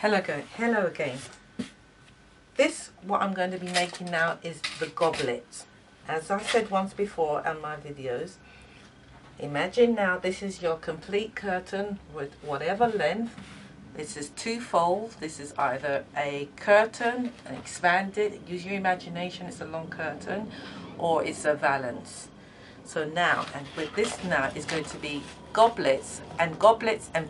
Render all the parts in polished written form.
Hello again. What I'm going to be making now is the goblet. As I said once before on my videos, imagine now this is your complete curtain with whatever length. This is two-fold. This is either a curtain, an expanded, use your imagination, it's a long curtain, or it's a valance. So now, and with this now is going to be goblets and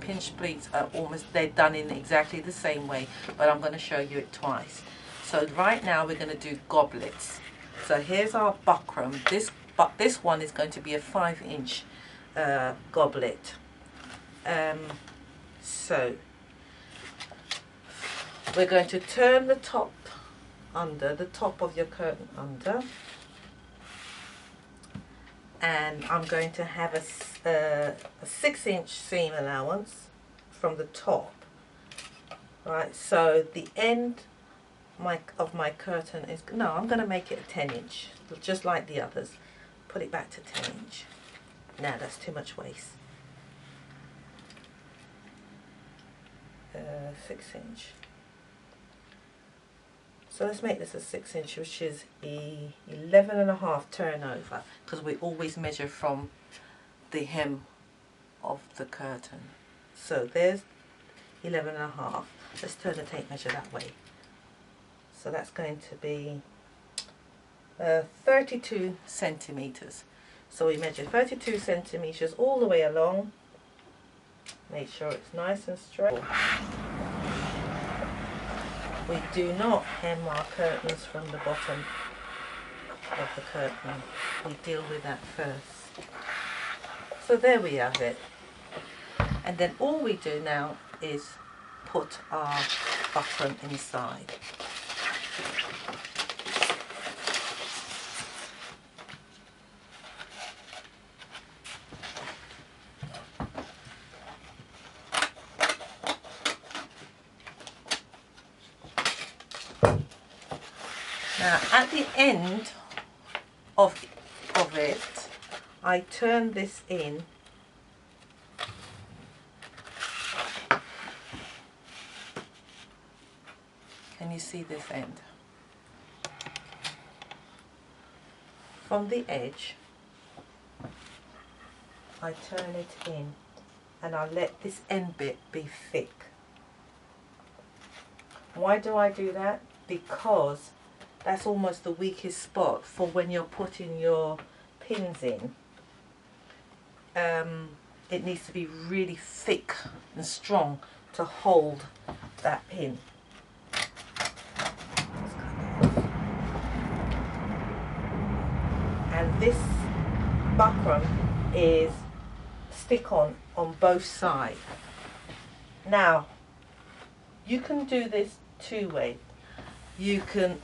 pinch pleats are they're done in exactly the same way, but I'm going to show you it twice. So right now we're going to do goblets. So here's our buckram. This one is going to be a 5-inch goblet. So we're going to turn the top of your curtain under, and I'm going to have a 6-inch seam allowance from the top. Right, so the end of my curtain is, no, I'm going to make it a 10-inch, just like the others. Put it back to 10-inch. Now that's too much waste. 6-inch. So let's make this a 6-inch, which is 11.5 turnover, because we always measure from the hem of the curtain. So there's 11.5. Let's turn the tape measure that way. So that's going to be 32 centimeters. So we measure 32 centimeters all the way along. Make sure it's nice and straight. We do not hem our curtains from the bottom of the curtain. We deal with that first. So there we have it. And then all we do now is put our buckram inside. Now at the end of it, I turn this in . Can you see this end? From the edge, I turn it in and I let this end bit be thick. Why do I do that? Because that's almost the weakest spot for when you're putting your pins in. It needs to be really thick and strong to hold that pin. And this buckram is stick-on both sides. Now, you can do this two ways. You can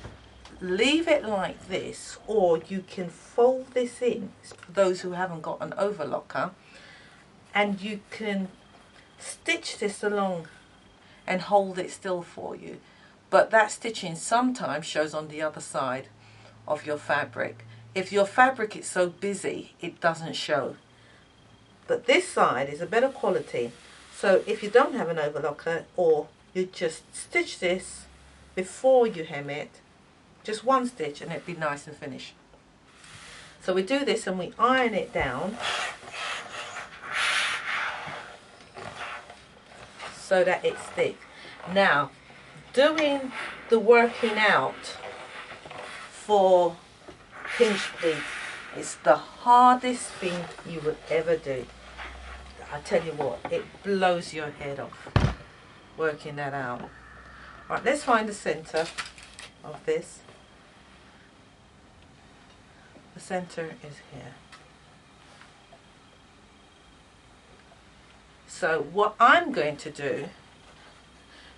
leave it like this, or you can fold this in, for those who haven't got an overlocker, and you can stitch this along and hold it still for you. But that stitching sometimes shows on the other side of your fabric. If your fabric is so busy, it doesn't show. But this side is a better quality. So if you don't have an overlocker, or you just stitch this before you hem it, just one stitch and it'd be nice and finished. So we do this and we iron it down so that it's thick. Now, doing the working out for pinch pleat is the hardest thing you would ever do. I tell you what, it blows your head off working that out. Right, let's find the center of this. The center is here. So what I'm going to do,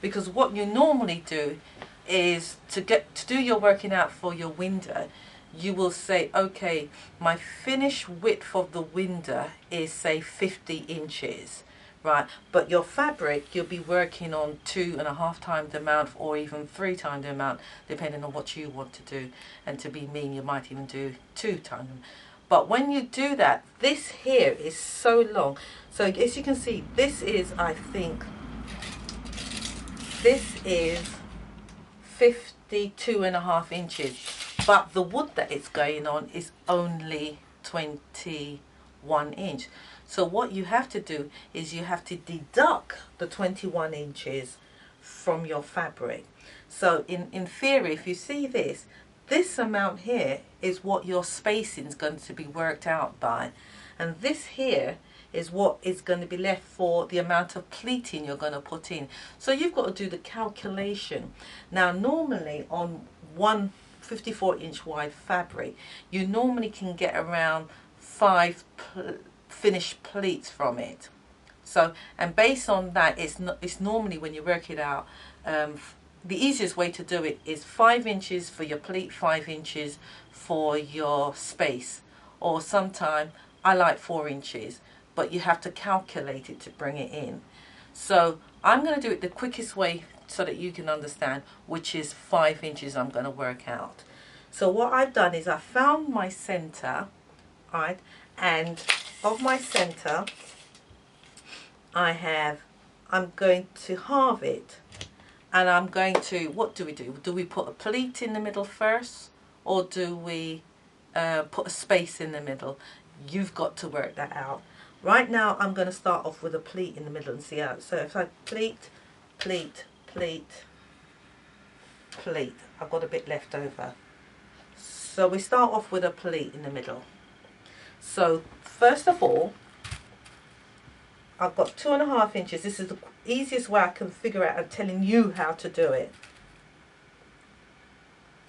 because what you normally do is to do your working out for your window, you will say, okay, my finished width of the window is say 50 inches. Right, but your fabric, you'll be working on 2.5 times the amount, or even 3 times the amount, depending on what you want to do. And to be mean, you might even do 2 times. But when you do that, this here is so long. So as you can see, this is, I think, this is 52.5 inches, but the wood that it's going on is only 21 inch. So what you have to do is you have to deduct the 21 inches from your fabric. So in theory, if you see this amount here is what your spacing is going to be worked out by, and this here is what is going to be left for the amount of pleating you're going to put in. So you've got to do the calculation. Now normally on one 54-inch wide fabric, you normally can get around 5 finished pleats from it. So, and based on that, it's normally, when you work it out, the easiest way to do it is 5 inches for your pleat, 5 inches for your space, or sometime I like 4 inches, but you have to calculate it to bring it in. So I'm going to do it the quickest way so that you can understand, which is 5 inches I'm going to work out. So what I've done is I found my center, right, and of my center I'm going to halve it, and I'm going to, what do? Do we put a pleat in the middle first, or do we put a space in the middle? You've got to work that out. Right now I'm going to start off with a pleat in the middle and see how. So if I pleat, pleat, pleat, pleat, I've got a bit left over. So we start off with a pleat in the middle. So first of all, I've got 2.5 inches. This is the easiest way I can figure out. I'm telling you how to do it.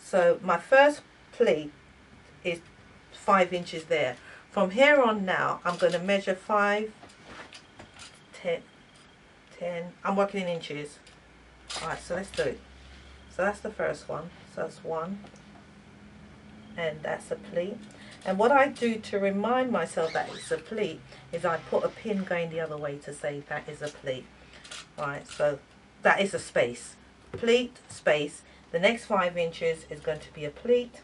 So my first pleat is 5 inches there. From here on now, I'm going to measure 5, 10, 10. I'm working in inches. Alright, so let's do it. So that's the first one. So that's 1. And that's a pleat. And what I do to remind myself that it's a pleat is I put a pin going the other way to say that is a pleat. Right, so that is a space. Pleat, space. The next 5 inches is going to be a pleat.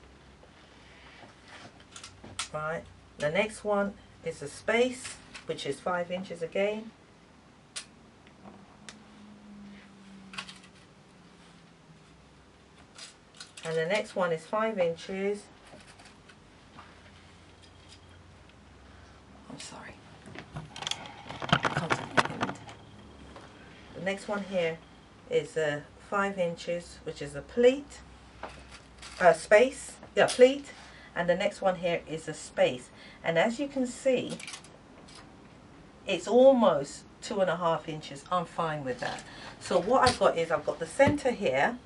Right. The next one is a space, which is 5 inches again. And the next one is 5 inches. I'm sorry. The next one here is 5 inches, which is a pleat, space, yeah, pleat. And the next one here is a space. And as you can see, it's almost 2.5 inches. I'm fine with that. So what I've got is I've got the center here,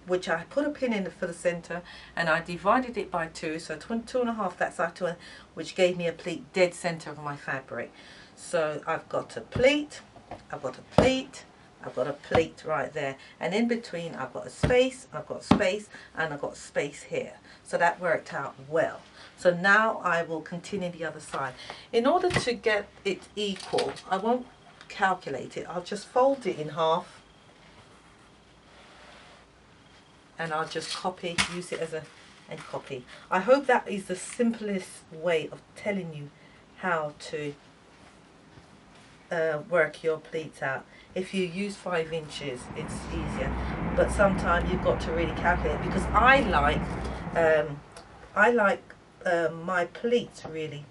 which I put a pin in for the center, and I divided it by 2. So 2.5, that's our 2, which gave me a pleat dead center of my fabric. So I've got a pleat, I've got a pleat, I've got a pleat right there, and in between I've got a space, I've got space, and I've got space here. So that worked out well. So now I will continue the other side. In order to get it equal, I won't calculate it. I'll just fold it in half, and I'll just copy, use it as a and copy. I hope that is the simplest way of telling you how to work your pleats out. If you use 5 inches, it's easier, but sometimes you've got to really calculate, because I like my pleats really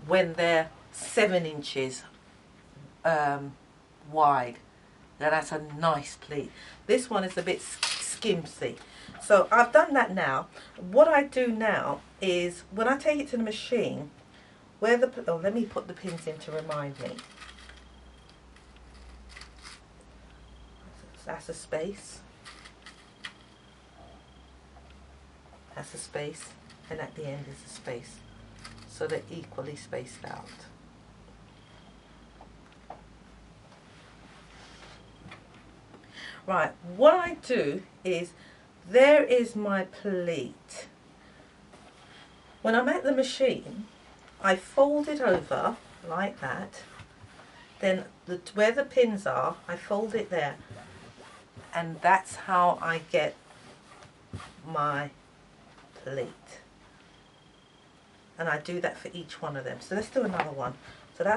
when they're 7 inches wide. Now that's a nice pleat. This one is a bit skimpy. So I've done that now. What I do now is when I take it to the machine, where the, oh, let me put the pins in to remind me. That's a space. That's a space. And at the end is a space. So they're equally spaced out. Right, what I do is, there is my pleat. When I'm at the machine, I fold it over like that. Then where the pins are, I fold it there. And that's how I get my pleat. And I do that for each one of them. So let's do another one. So that's